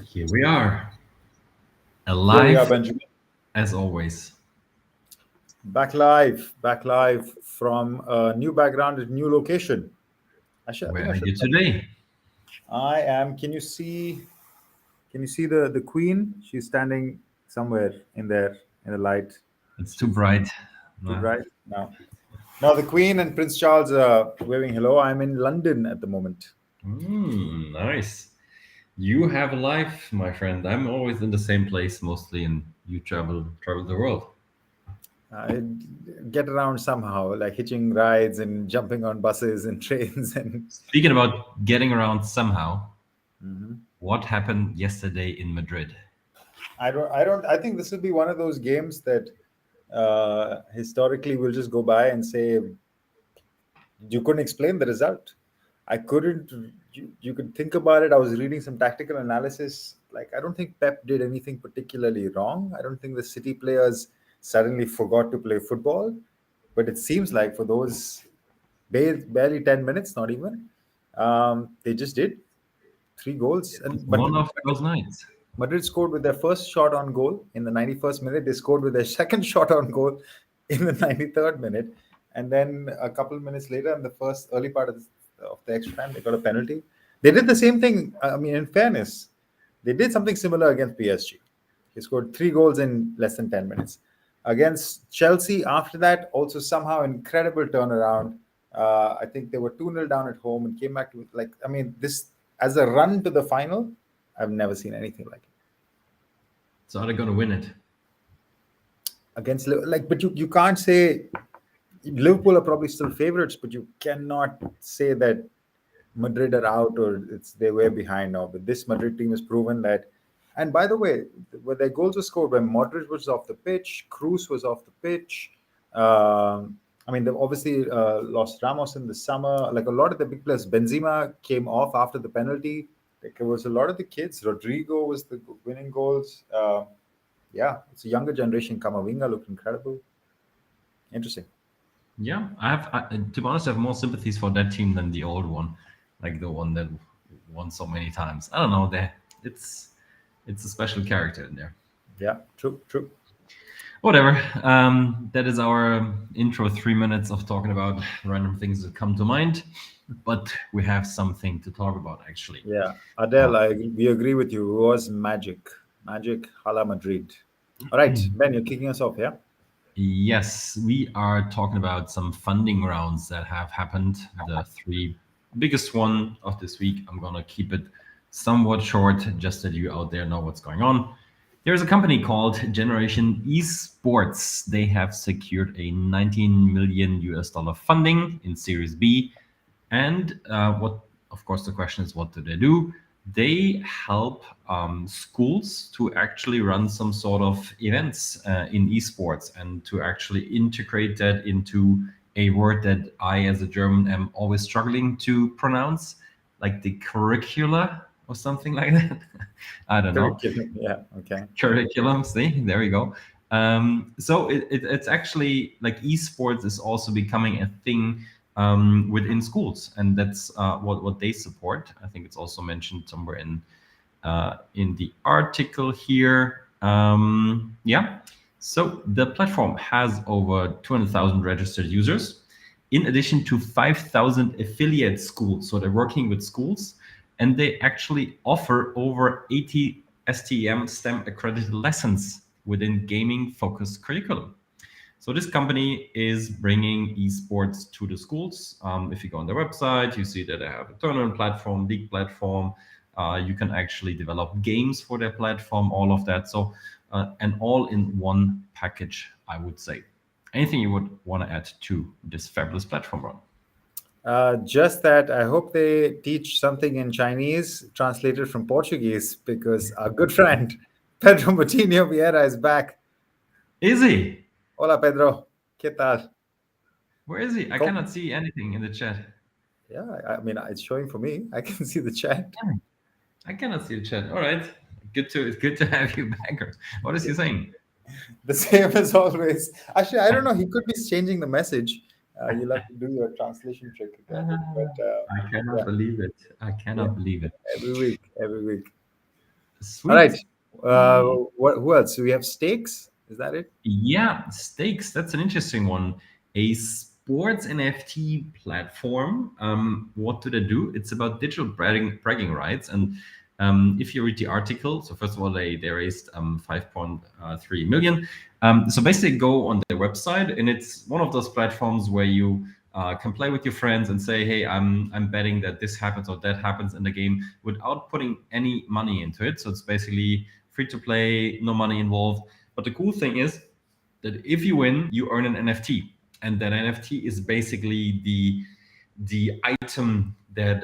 Here we are, Here we are, alive Benjamin. as always. Back live from a new background at new location. I Where think I are should. you today? I am. Can you see? Can you see the Queen? She's standing somewhere in there in the light. It's too She's bright. too Uh, bright now. Now the Queen and Prince Charles are waving hello. I'm in London at the moment. nice. You have a life, my friend. I'm always in the same place mostly, and you travel the world. I get around somehow, like hitching rides and jumping on buses and trains and. Speaking about getting around somehow, Mhm. what happened yesterday in Madrid? I think this will be one of those games that historically we'll just go by and say you couldn't explain the result. I couldn't. You could think about it. I was reading some tactical analysis. Like I don't think Pep did anything particularly wrong. I don't think the City players suddenly forgot to play football. But it seems like for those barely 10 minutes, not even, they just did three goals. It was And but one of those nights. Madrid scored with their first shot on goal in the 91st minute. They scored with their second shot on goal in the 93rd minute. And then a couple of minutes later, in the first early part of the extra time, they got a penalty. They did the same thing. I mean, in fairness, they did something similar against PSG. They scored three goals in less than 10 minutes. Against Chelsea, after that, also somehow incredible turnaround. I think they were 2-0 down at home and came back to, like, I mean, this as a run to the final, I've never seen anything like it. So are they going to win it? Against like, but you can't say Liverpool are probably still favorites, but you cannot say that Madrid are out or it's they were behind now. But this Madrid team has proven that. And by the way, where their goals were scored when Modric was off the pitch, Cruz was off the pitch. I mean, they obviously lost Ramos in the summer. Like a lot of the big players, Benzema came off after the penalty. Like it was a lot of the kids. Rodrigo was the winning goals. Yeah, it's a younger generation. Kamavinga looked incredible. Interesting. Yeah, to be honest, I have more sympathies for that team than the old one, like the one that won so many times. I don't know, it's it's a special character in there. Yeah, true, true. Whatever. That is our intro. 3 minutes of talking about random things that come to mind, but we have something to talk about actually. Yeah, Uh, Adele, we agree with you. It was magic, magic, Hala Madrid. All right, Ben, you're kicking us off, yeah? yes, we are talking about some funding rounds that have happened. The three biggest one of this week. I'm gonna keep it somewhat short, just that you out there know what's going on. There's a company called Generation Esports. They have secured a 19 million US dollar funding in Series B. And what, of course, the question is, what do they do? They help schools to actually run some sort of events in esports and to actually integrate that into a word that I, as a German, am always struggling to pronounce, like the curricula or something like that. I don't know. Curriculum, yeah, okay. Curriculum. See, there we go. So it's actually like esports is also becoming a thing within schools, and that's what they support. I think it's also mentioned somewhere in the article here. Yeah. So the platform has over 200,000 registered users, in addition to 5,000 affiliate schools. So they're working with schools, and they actually offer over 80 STEM accredited lessons within gaming focused curriculum. So this company is bringing esports to the schools. If you go on their website, you see that they have a tournament platform, league platform. You can actually develop games for their platform, all of that. So an all-in-one package, I would say. Anything you would want to add to this fabulous platform, Ron? Just that I hope they teach something in Chinese translated from Portuguese because our good friend Pedro Moutinho Vieira is back. Is he? Hola, Pedro. ¿Qué tal? Where is he? I cannot see anything in the chat. Yeah, I mean, it's showing for me. I can see the chat. I cannot see the chat. All right. Good to have you back. What is he saying? The same as always. Actually, I don't know. He could be changing the message. You'll have to do your translation trick again. But I cannot yeah, believe it. I yeah, cannot believe it. every week, every week. All right. Sweet. Who else? So we have stakes. Is that it? Yeah, stakes. That's an interesting one. A sports NFT platform. What do they do? It's about digital bragging rights. And if you read the article, so first of all, they raised 5.3 million. So basically, go on their website, and it's one of those platforms where you can play with your friends and say, "Hey, I'm betting that this happens or that happens in the game," without putting any money into it. So it's basically free to play, no money involved. But the cool thing is that if you win, you earn an NFT, and that NFT is basically the item that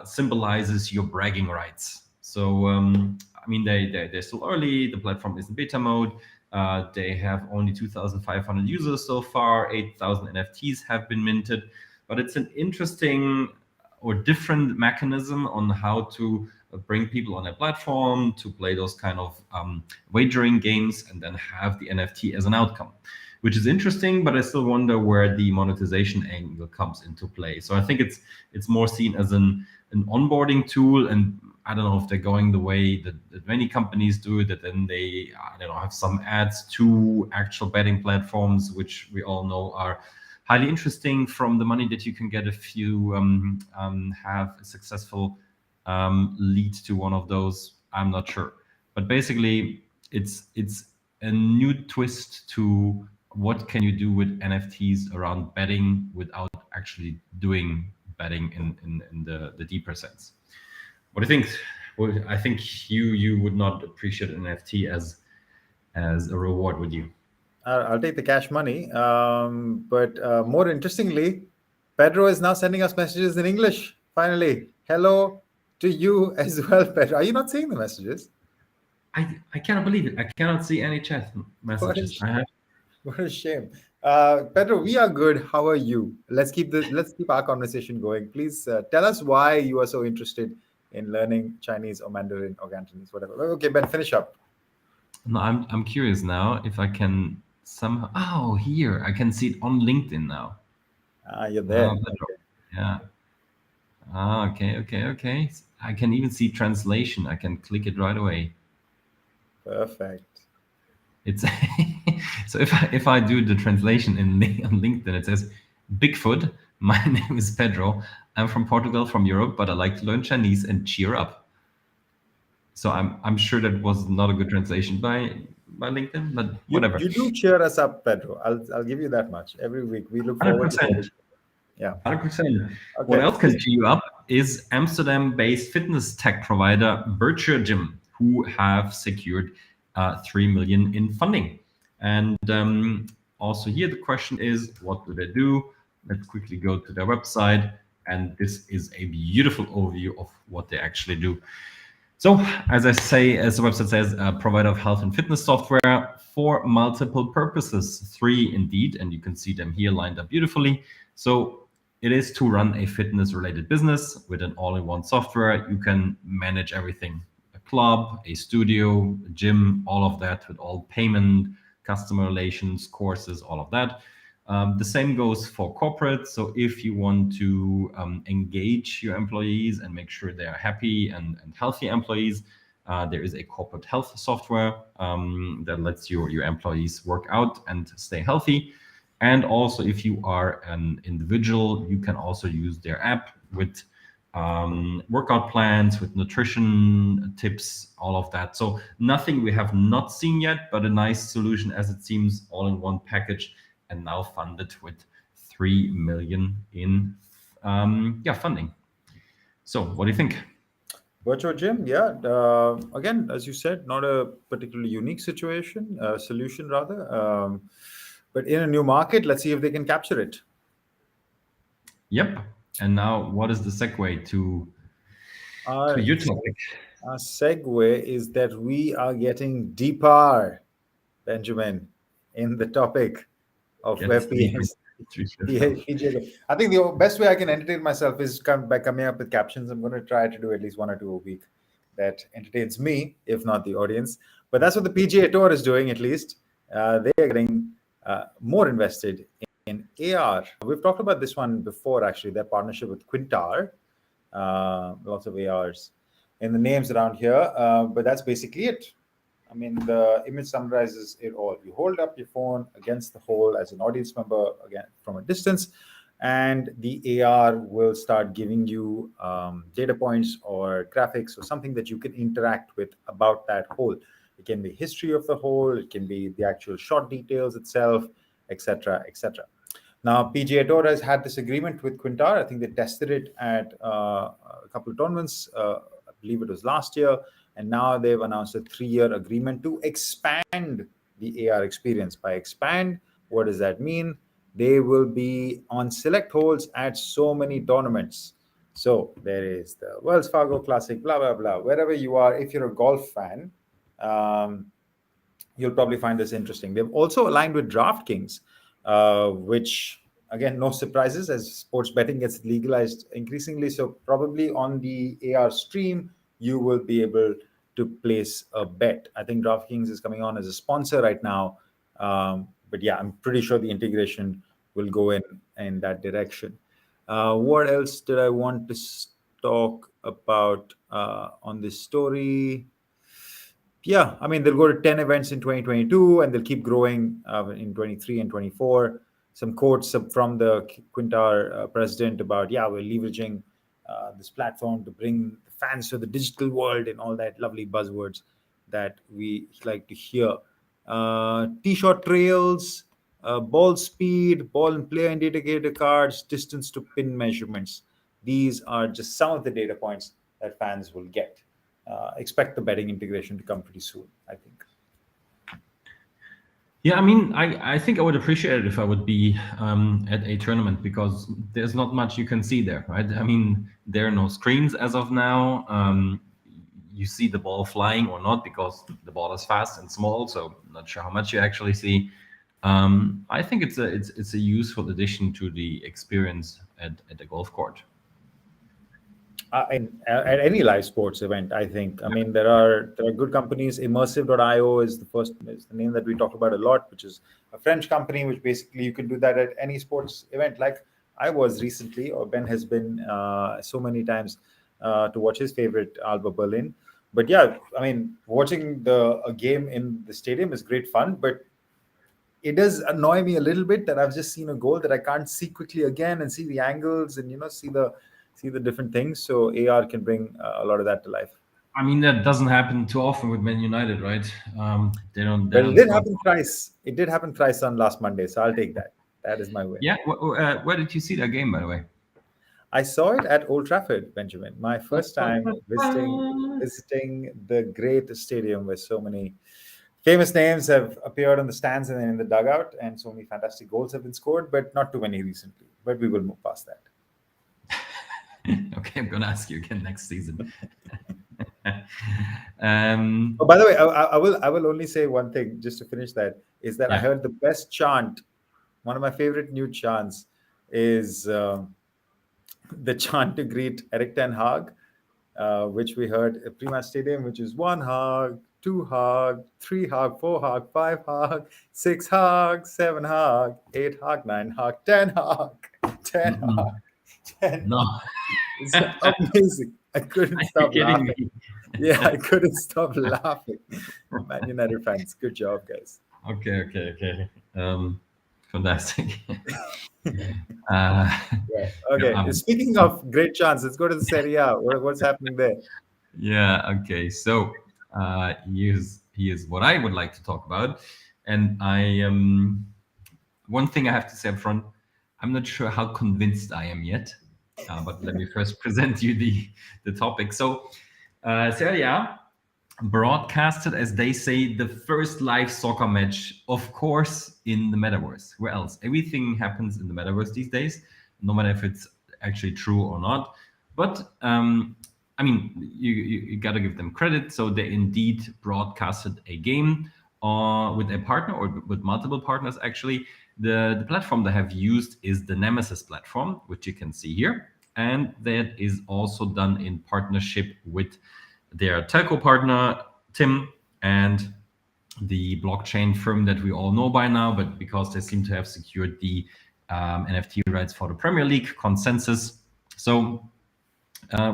symbolizes your bragging rights. So I mean, they're still early. The platform is in beta mode. They have only 2,500 users so far. 8,000 NFTs have been minted, but it's an interesting or different mechanism on how to bring people on a platform to play those kind of wagering games and then have the NFT as an outcome, which is interesting. But I still wonder where the monetization angle comes into play. So I think it's more seen as an onboarding tool, and I don't know if they're going the way that many companies do, that then they, I don't know, have some ads to actual betting platforms, which we all know are highly interesting from the money that you can get if you have a successful lead to one of those. I'm not sure, but basically it's a new twist to what can you do with NFTs around betting without actually doing betting in the deeper sense. What do you think? Well, I think you would not appreciate an NFT as a reward, would you? I'll take the cash money. But more interestingly, Pedro is now sending us messages in English. Finally, hello to you as well, Pedro. Are you not seeing the messages? I cannot believe it. I cannot see any chat What a messages. I shame. have What a shame. Pedro, we are good. How are you? Let's keep our conversation going. Please tell us why you are so interested in learning Chinese or Mandarin or Cantonese, whatever. Okay, Ben, finish up. no. I'm curious now if I can somehow. Oh, here I can see it on LinkedIn now. You're Ah, there. better. Okay, Yeah. Ah, okay. I can even see translation. I can click it right away. perfect. It's so if I do the translation on LinkedIn, it says Bigfoot. My name is Pedro. I'm from Portugal, from Europe, but I like to learn Chinese and cheer up. So I'm sure that was not a good translation by LinkedIn, but whatever. You do cheer us up, Pedro. I'll give you that much. Every week we look forward to 100%. hearing. Yeah. 100%. What Okay. else can cheer you up is Amsterdam-based fitness tech provider Virtuagym, who have secured 3 million in funding. And also here the question is, what do they do? Let's quickly go to their website, and this is a beautiful overview of what they actually do. So, as I say, as the website says, a provider of health and fitness software for multiple purposes, three indeed, and you can see them here lined up beautifully. So, it is to run a fitness related business with an all in one software. You can manage everything: a club, a studio, a gym, all of that with all payment, customer relations, courses, all of that. The same goes for corporate. So if you want to engage your employees and make sure they are happy and healthy employees, there is a corporate health software that lets your employees work out and stay healthy. And also, if you are an individual, you can also use their app with workout plans, with nutrition tips, all of that. So nothing we have not seen yet, but a nice solution as it seems, all in one package, and now funded with 3 million in funding. So what do you think? Virtual gym, yeah. Again, as you said, not a particularly unique solution rather. But in a new market, let's see if they can capture it. Yep. And now what is the segue to Our, your topic? our segue is that we are getting deeper, Benjamin, in the topic of web Gets deeper. PS. I think the best way I can entertain myself is by coming up with captions. I'm going to try to do at least one or two a week that entertains me, if not the audience. But that's what the PGA Tour is doing, at least. They are getting more invested in AR. We've talked about this one before, actually, their partnership with Quintar, lots of ARs. in the names around here, but that's basically it. I mean, the image summarizes it all. You hold up your phone against the hole as an audience member, again from a distance, and the AR will start giving you data points or graphics or something that you can interact with about that hole. It can be history of the hole, it can be the actual shot details itself, etc., etc. Now, PGA Tour has had this agreement with Quintar. I think they tested it at a couple of tournaments. I believe it was last year. And now they've announced a 3-year agreement to expand the AR experience. By expand, what does that mean? They will be on select holes at so many tournaments. So there is the Wells Fargo Classic, blah, blah, blah. Wherever you are, if you're a golf fan, you'll probably find this interesting. They've also aligned with DraftKings, which, again, no surprises as sports betting gets legalized increasingly. So probably on the AR stream, you will be able to place a bet. I think DraftKings is coming on as a sponsor right now. But yeah, I'm pretty sure the integration will go in that direction. What else did I want to talk about on this story? Yeah, I mean, they'll go to 10 events in 2022 and they'll keep growing in 23 and 24. Some quotes from the Quintar president about, yeah, we're leveraging this platform to bring the fans to the digital world and all that lovely buzzwords that we like to hear. Tee shot trails, ball speed, ball and player indicator cards, distance to pin measurements. These are just some of the data points that fans will get. Expect the betting integration to come pretty soon, I think. Yeah, I mean, I think I would appreciate it if I would be at a tournament, because there's not much you can see there, right? I mean, there are no screens as of now. You see the ball flying or not because the ball is fast and small, so I'm not sure how much you actually see. I think it's a useful addition to the experience at the golf court. At any live sports event, I think. I mean, there are good companies. Immersive.io is the name that we talk about a lot, which is a French company, which basically you can do that at any sports event. Like I was recently, or Ben has been so many times to watch his favorite Alba Berlin. But yeah, I mean, watching a game in the stadium is great fun, but it does annoy me a little bit that I've just seen a goal that I can't see quickly again and see the angles and see the different things. So AR can bring a lot of that to life. I mean, that doesn't happen too often with Man United, right? They don't. But it did happen thrice. It did happen thrice on last Monday, so I'll take that. That is my win. Yeah. Where did you see that game, by the way? I saw it at Old Trafford, Benjamin. My first time visiting the great stadium where so many famous names have appeared on the stands and in the dugout, and so many fantastic goals have been scored, but not too many recently. But we will move past that. Okay, I'm gonna ask you again next season. Oh, by the way, I will only say one thing just to finish that, is that I heard the best chant. One of my favorite new chants is the chant to greet Eric Ten Hag, which we heard at Prima Stadium, which is 1 hug, 2 hug, 3 hug, 4 hug, 5 hug, 6 hug, 7 hug, 8 hug, 9 hug, 10 hug, 10 hug, 10 No. hug. It's amazing. I couldn't stop laughing. Yeah, I couldn't stop laughing. Man United fans, good job, guys. Okay. Fantastic. Yeah. Okay. Speaking of great chance, let's go to the Serie A. What's happening there? Yeah. Okay. So here's what I would like to talk about, and one thing I have to say up front, I'm not sure how convinced I am yet, but let me first present you the topic. So Serie A broadcasted, as they say, the first live soccer match, of course, in the metaverse. Where else? Everything happens in the metaverse these days, no matter if it's actually true or not. But I mean, you got to give them credit. So they indeed broadcasted a game with a partner, or with multiple partners, actually. The platform they have used is the Nemesis platform, which you can see here. And that is also done in partnership with their telco partner, Tim, and the blockchain firm that we all know by now, but because they seem to have secured the NFT rights for the Premier League, Consensus. So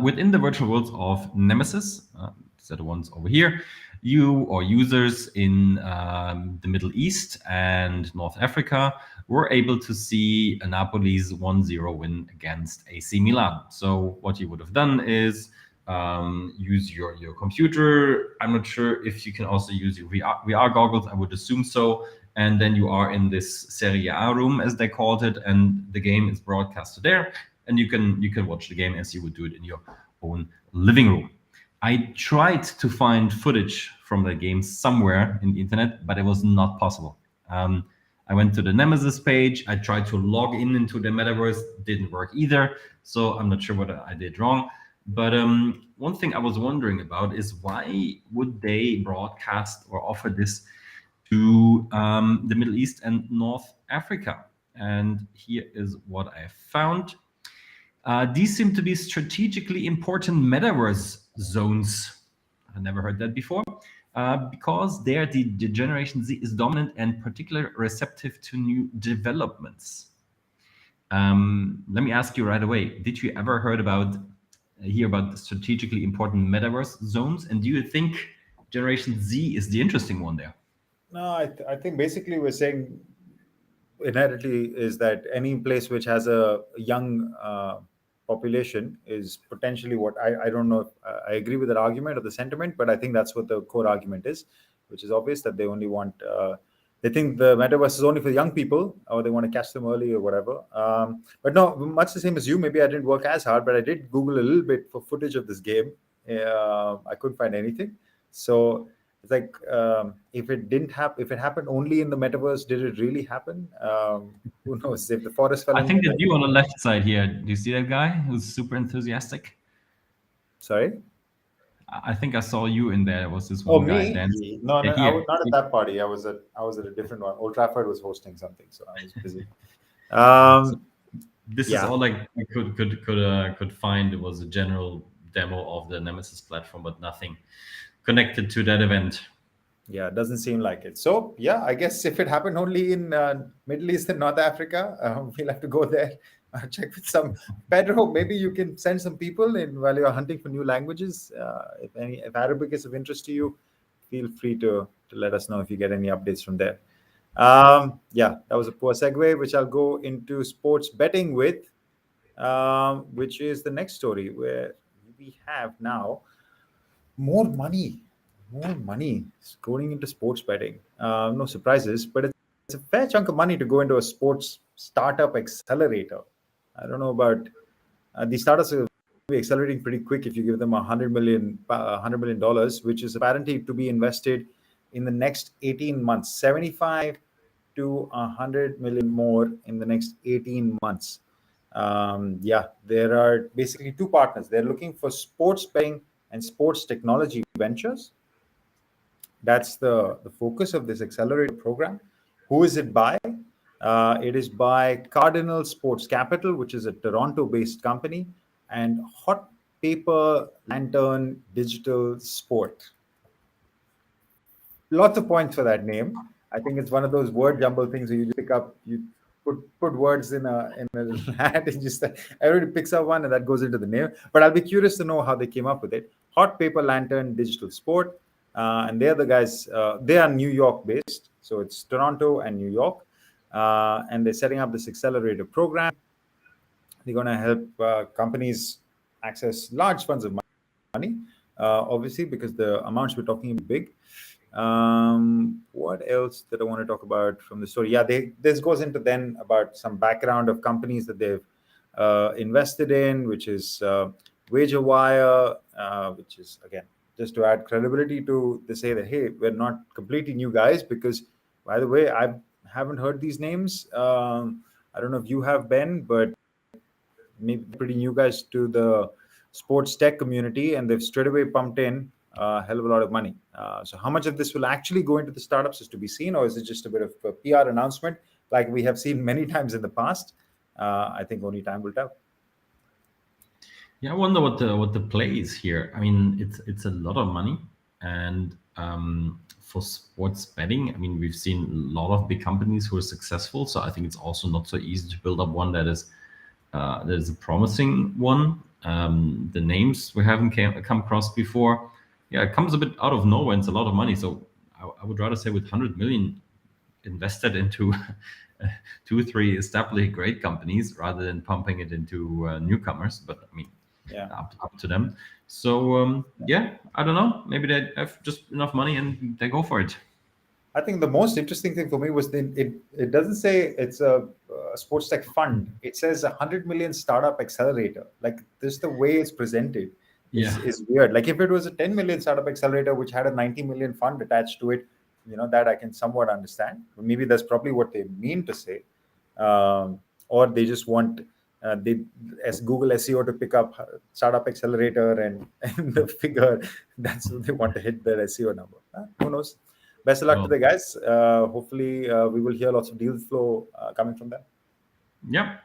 Within the virtual worlds of Nemesis, these are the ones over here, you or users in the Middle East and North Africa were able to see a Napoli's 1-0 win against AC Milan. So what you would have done is use your computer. I'm not sure if you can also use your VR goggles. I would assume so. And then you are in this Serie A room, as they called it, and the game is broadcasted there. And you can watch the game as you would do it in your own living room. I tried to find footage from the game somewhere in the internet, but it was not possible. I went to the Nemesis page. I tried to log in into the metaverse, didn't work either. So I'm not sure what I did wrong. But one thing I was wondering about is why would they broadcast or offer this to the Middle East and North Africa? And here is what I found. These seem to be strategically important metaverse zones. I never heard that before. Because there the Generation Z is dominant and particularly receptive to new developments. Let me ask you right away, did you ever hear about the strategically important metaverse zones? And do you think Generation Z is the interesting one there? No, I think basically we're saying inherently is that any place which has a young population is potentially what I don't know if I agree with that argument or the sentiment, but I think that's what the core argument is, which is obvious that they only want they think the metaverse is only for young people, or they want to catch them early or whatever. But no, much the same as you. Maybe I didn't work as hard, but I did Google a little bit for footage of this game. I couldn't find anything. So it's like if it didn't happen, if it happened only in the metaverse, did it really happen? Who knows? If the forest fell I in think there, that you on the left side here, do you see that guy who's super enthusiastic? sorry. I think I saw you in there. There was this Oh, one guy me? dancing. No, Yeah, no, I was here. not at that party. I was at a different one. Old Trafford was hosting something, so I was busy. So this is Yeah, all I could find. It was a general demo of the Nemesis platform, but nothing connected to that event. yeah, it doesn't seem like it. So yeah, I guess if it happened only in Middle East and North Africa, we'll have to go there. Check with some Pedro. Maybe you can send some people in while you're hunting for new languages. If Arabic is of interest to you, feel free to let us know if you get any updates from there. Yeah, that was a poor segue, which I'll go into sports betting with, which is the next story where we have now more money going into sports betting. No surprises, but it's a fair chunk of money to go into a sports startup accelerator. I don't know about these startups will be accelerating pretty quick if you give them $100 million, which is apparently to be invested in the next 18 months, 75 to 100 million more in the next 18 months. Yeah, there are basically two partners. They're looking for sports betting and sports technology ventures. That's the focus of this accelerator program. Who is it by? It is by Cardinal Sports Capital, which is a Toronto-based company, and Hot Paper Lantern Digital Sport. Lots of points for that name. I think it's one of those word jumble things where you pick up, you put words in a hat, and just everybody picks up one, and that goes into the name. But I'll be curious to know how they came up with it. Hot Paper Lantern Digital Sport, and they're the guys. They are New York based, so it's Toronto and New York, and they're setting up this accelerator program. They're going to help companies access large funds of money, obviously, because the amounts we're talking are big. What else did I want to talk about from the story? Yeah, this goes into then about some background of companies that they've invested in, which is WagerWire, which is, again, just to add credibility to they say that, hey, we're not completely new guys, because, by the way, I haven't heard these names. I don't know if you have, Ben, but maybe pretty new guys to the sports tech community, and they've straight away pumped in a hell of a lot of money. So how much of this will actually go into the startups is to be seen, or is it just a bit of a PR announcement like we have seen many times in the past? I think only time will tell. Yeah, I wonder what the play is here. I mean, it's a lot of money, and for sports betting, I mean, we've seen a lot of big companies who are successful. So I think it's also not so easy to build up one that is a promising one. the names we haven't come across before. Yeah, it comes a bit out of nowhere. And it's a lot of money. So I would rather say with 100 million invested into 2, 3 established great companies rather than pumping it into newcomers. But I mean, Yeah. up to them. So yeah, I don't know. Maybe they have just enough money and they go for it. I think the most interesting thing for me was it doesn't say it's a sports tech fund. It says 100 million startup accelerator. Like this, the way it's presented Yeah. is weird. Like if it was a 10 million startup accelerator which had a 90 million fund attached to it, that I can somewhat understand. Maybe that's probably what they mean to say, or they just want they as Google SEO to pick up startup accelerator and the figure that's what they want to hit their SEO number. Who knows? Best of luck to Well, the guys. Hopefully, we will hear lots of deal flow coming from them. yeah.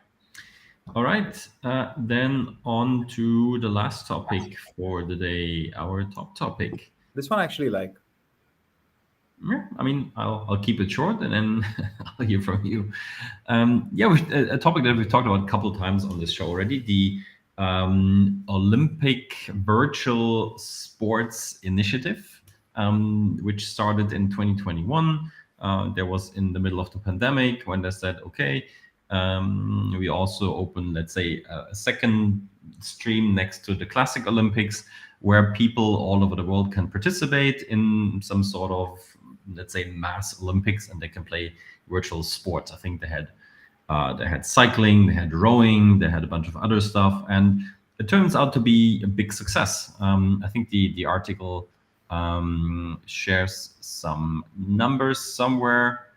All right. Then on to the last topic for the day, our top topic. This one I actually like. Yeah, I mean, I'll keep it short and then I'll hear from you. Yeah, a topic that we've talked about a couple of times on this show already, the Olympic Virtual Sports Initiative, which started in 2021. There was in the middle of the pandemic when they said, okay, we also open, let's say, a second stream next to the Classic Olympics where people all over the world can participate in some sort of, let's say, mass Olympics, and they can play virtual sports. I think they had cycling, they had rowing, they had a bunch of other stuff, and it turns out to be a big success. I think the article shares some numbers somewhere.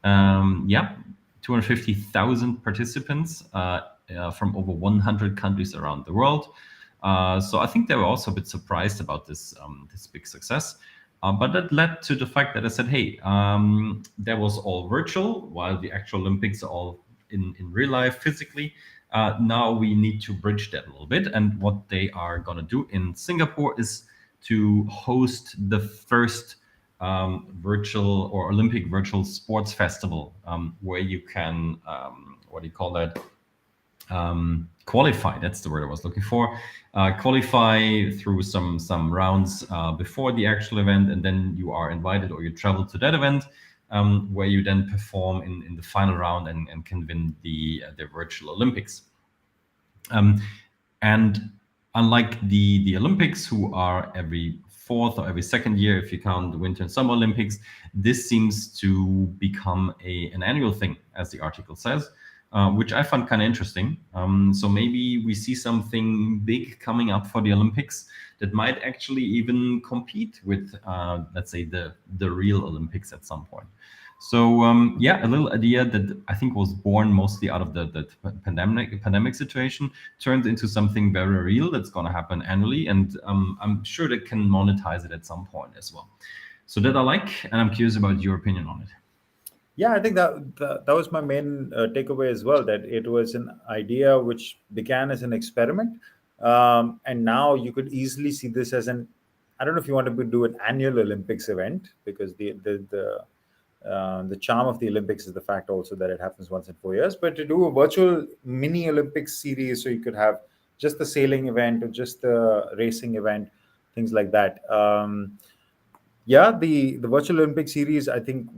Yeah, 250,000 participants from over 100 countries around the world. So I think they were also a bit surprised about this big success. But that led to the fact that I said, hey, that was all virtual, while the actual Olympics are all in real life physically. Now we need to bridge that a little bit. And what they are going to do in Singapore is to host the first virtual or Olympic virtual sports festival, where you can, what do you call that? Qualify. That's the word I was looking for. Qualify through some rounds before the actual event, and then you are invited or you travel to that event, where you then perform in the final round and can win the virtual Olympics. And unlike the Olympics, who are every fourth or every second year, if you count the Winter and Summer Olympics, this seems to become an annual thing, as the article says. Which I found kind of interesting. So maybe we see something big coming up for the Olympics that might actually even compete with, let's say, the real Olympics at some point. So yeah, a little idea that I think was born mostly out of the pandemic situation turned into something very real that's going to happen annually, and I'm sure they can monetize it at some point as well. So that I like, and I'm curious about your opinion on it. Yeah, I think that was my main takeaway as well. That it was an idea which began as an experiment, and now you could easily see this as an. I don't know if you want to do an annual Olympics event, because the charm of the Olympics is the fact also that it happens once in 4 years. But to do a virtual mini Olympics series, so you could have just the sailing event or just the racing event, things like that. Yeah, the virtual Olympic series, I think,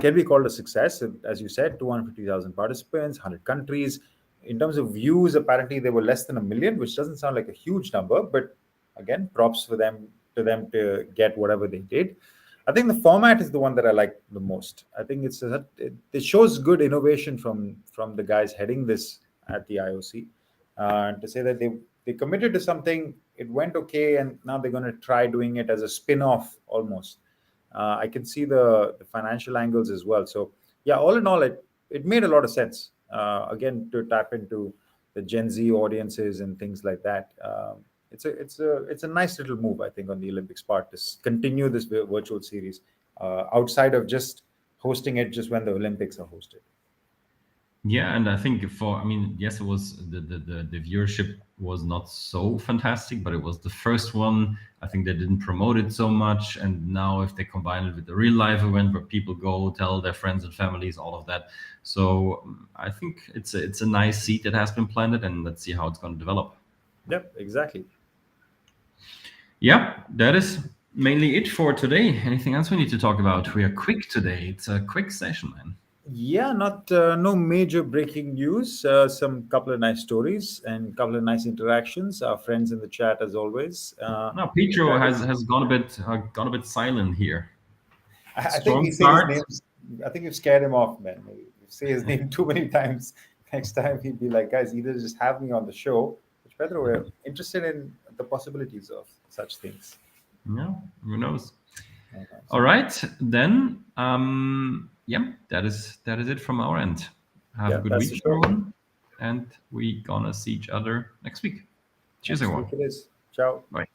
can be called a success. As you said, 250,000 participants, 100 countries. In terms of views, apparently they were less than 1 million, which doesn't sound like a huge number, but again, props for them to get whatever they did. I think the format is the one that I like the most. I think it shows good innovation from the guys heading this at the IOC, to say that they committed to something, it went okay, and now they're going to try doing it as a spin-off almost. I can see the financial angles as well. So yeah, all in all, it made a lot of sense. Again, to tap into the Gen Z audiences and things like that. It's a nice little move, I think, on the Olympics part to continue this virtual series outside of just hosting it just when the Olympics are hosted. Yeah, and I think yes, it was the viewership was not so fantastic, but it was the first one. I think they didn't promote it so much, and now if they combine it with the real life event where people go tell their friends and families, all of that, so I think it's a nice seed that has been planted, and let's see how it's going to develop. Yep, exactly. Yeah, that is mainly it for today. Anything else we need to talk about? We are quick today. It's a quick session, man. Yeah, not no major breaking news. Some couple of nice stories and couple of nice interactions. Our friends in the chat, as always. Now, Pedro That has gone a bit silent here. I think Strong we say his start. name. I think you've scared him off, man. You say his name too many times. Next time he'd be like, guys, either just have me on the show, which, by the way, we're interested in the possibilities of such things. Yeah, who knows? Uh, All right, then. Yeah, that is it from our end. Have a Yeah, good that's the week, show. everyone, and we gonna see each other next week. Cheers, Next week everyone. it is. Ciao. Bye.